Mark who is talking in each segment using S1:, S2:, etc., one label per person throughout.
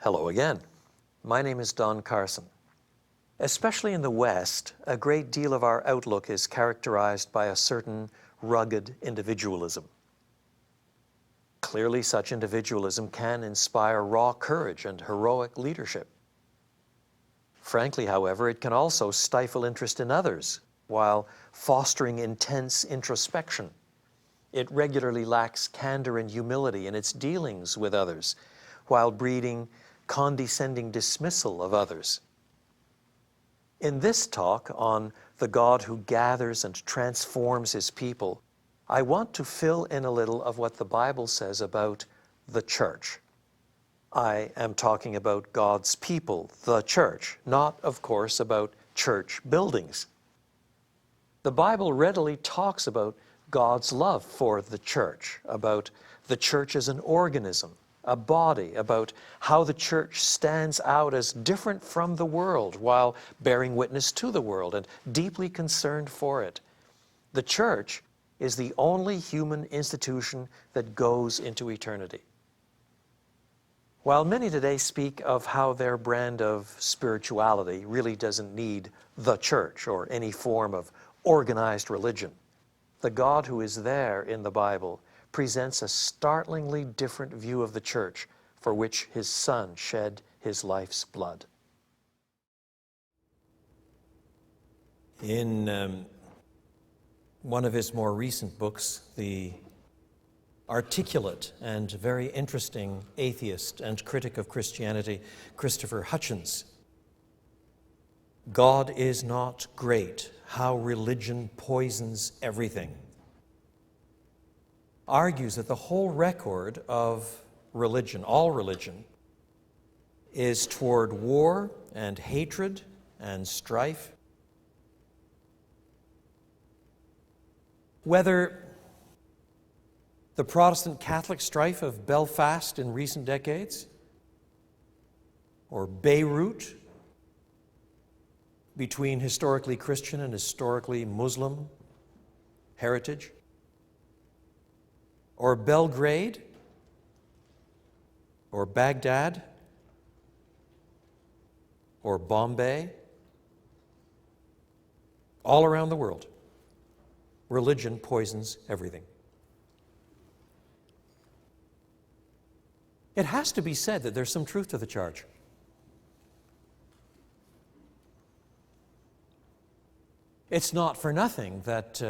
S1: Hello again. My name is Don Carson. Especially in the West, a great deal of our outlook is characterized by a certain rugged individualism. Clearly, such individualism can inspire raw courage and heroic leadership. Frankly, however, it can also stifle interest in others while fostering intense introspection. It regularly lacks candor and humility in its dealings with others, while breeding condescending dismissal of others. In this talk on the God who gathers and transforms His people, I want to fill in a little of what the Bible says about the church. I am talking about God's people, the church, not, of course, about church buildings. The Bible readily talks about God's love for the church, about the church as an organism, a body, about how the church stands out as different from the world while bearing witness to the world and deeply concerned for it. The church is the only human institution that goes into eternity. While many today speak of how their brand of spirituality really doesn't need the church or any form of organized religion, the God who is there in the Bible presents a startlingly different view of the church for which His Son shed His life's blood. In one of his more recent books, the articulate and very interesting atheist and critic of Christianity, Christopher Hitchens, God is not great, how religion poisons everything, argues that the whole record of religion, all religion, is toward war and hatred and strife. Whether the Protestant Catholic strife of Belfast in recent decades, or Beirut between historically Christian and historically Muslim heritage, or Belgrade, or Baghdad, or Bombay, all around the world, religion poisons everything. It has to be said that there's some truth to the charge. It's not for nothing that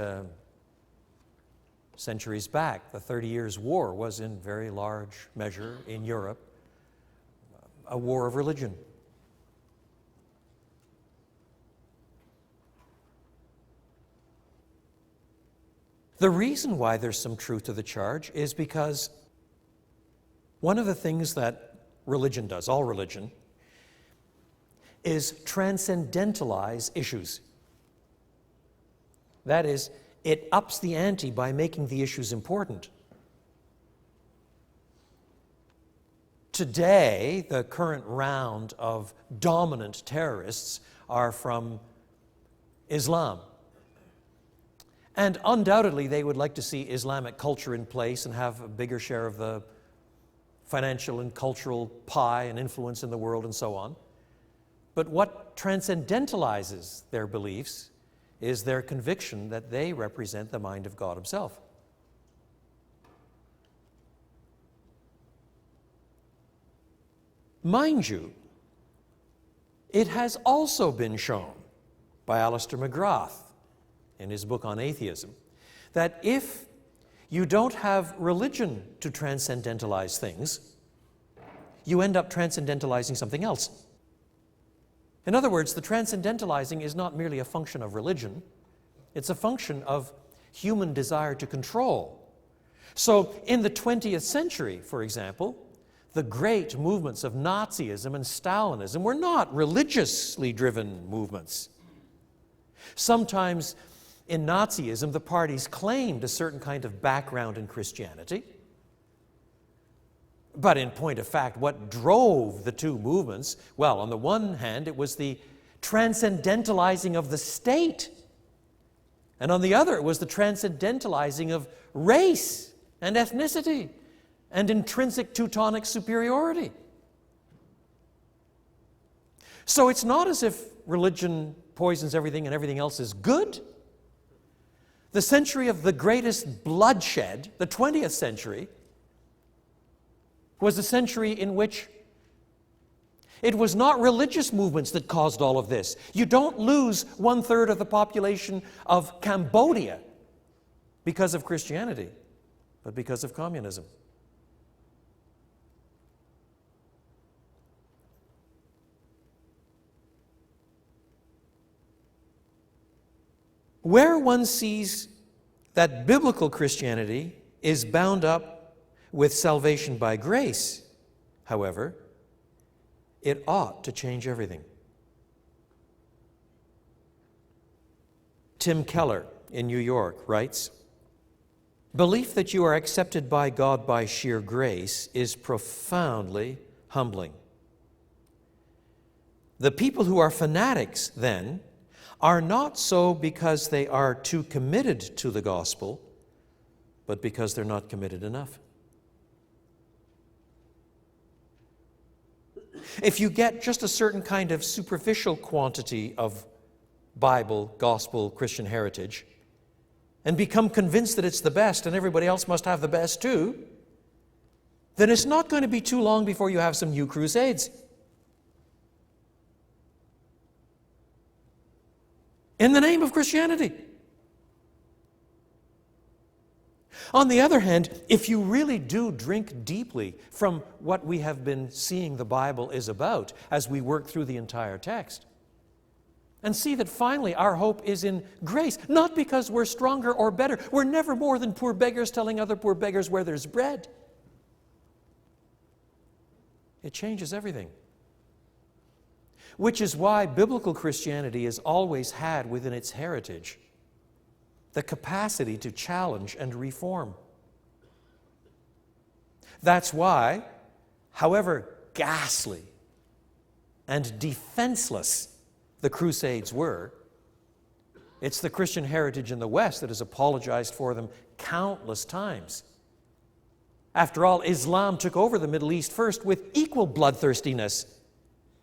S1: centuries back, the 30 Years' War was in very large measure in Europe a war of religion. The reason why there's some truth to the charge is because one of the things that religion does, all religion, is transcendentalize issues. That is, it ups the ante by making the issues important. Today, the current round of dominant terrorists are from Islam. And undoubtedly, they would like to see Islamic culture in place and have a bigger share of the financial and cultural pie and influence in the world and so on. But what transcendentalizes their beliefs is their conviction that they represent the mind of God Himself. Mind you, it has also been shown by Alistair McGrath in his book on atheism that if you don't have religion to transcendentalize things, you end up transcendentalizing something else. In other words, the transcendentalizing is not merely a function of religion, it's a function of human desire to control. So in the 20th century, for example, the great movements of Nazism and Stalinism were not religiously driven movements. Sometimes in Nazism, the parties claimed a certain kind of background in Christianity. But in point of fact, what drove the two movements? Well, on the one hand, it was the transcendentalizing of the state. And on the other, it was the transcendentalizing of race and ethnicity and intrinsic Teutonic superiority. So it's not as if religion poisons everything and everything else is good. The century of the greatest bloodshed, the 20th century, was a century in which it was not religious movements that caused all of this. You don't lose 1/3 of the population of Cambodia because of Christianity, but because of communism. Where one sees that biblical Christianity is bound up with salvation by grace, however, it ought to change everything. Tim Keller in New York writes, "Belief that you are accepted by God by sheer grace is profoundly humbling. The people who are fanatics, then, are not so because they are too committed to the gospel, but because they're not committed enough." If you get just a certain kind of superficial quantity of Bible, gospel, Christian heritage, and become convinced that it's the best and everybody else must have the best too, then it's not going to be too long before you have some new crusades. In the name of Christianity. On the other hand, if you really do drink deeply from what we have been seeing the Bible is about as we work through the entire text, and see that finally our hope is in grace, not because we're stronger or better. We're never more than poor beggars telling other poor beggars where there's bread. It changes everything. Which is why biblical Christianity has always had within its heritage the capacity to challenge and reform. That's why, however ghastly and defenseless the Crusades were, it's the Christian heritage in the West that has apologized for them countless times. After all, Islam took over the Middle East first with equal bloodthirstiness.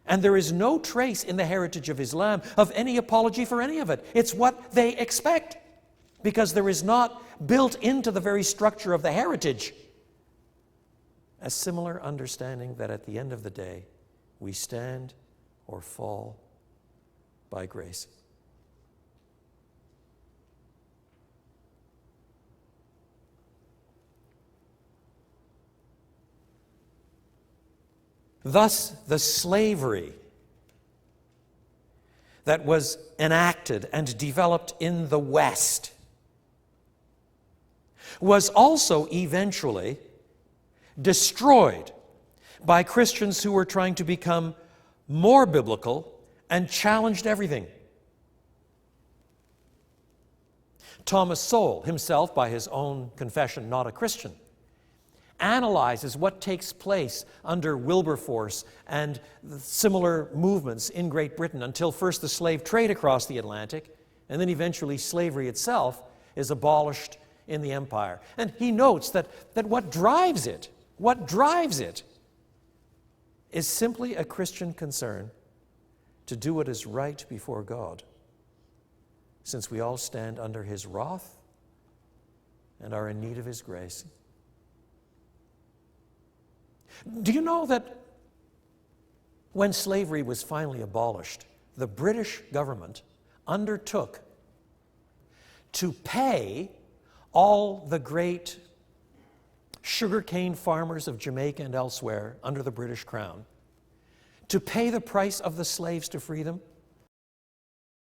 S1: And there is no trace in the heritage of Islam of any apology for any of it. It's what they expect, because there is not built into the very structure of the heritage a similar understanding that at the end of the day, we stand or fall by grace. Thus, the slavery that was enacted and developed in the West was also eventually destroyed by Christians who were trying to become more biblical and challenged everything. Thomas Sowell, himself by his own confession not a Christian, analyzes what takes place under Wilberforce and similar movements in Great Britain until first the slave trade across the Atlantic, and then eventually slavery itself is abolished in the empire. And he notes that what drives it is simply a Christian concern to do what is right before God, since we all stand under His wrath and are in need of His grace. Do you know that when slavery was finally abolished, the British government undertook to pay all the great sugarcane farmers of Jamaica and elsewhere under the British Crown, to pay the price of the slaves to free them?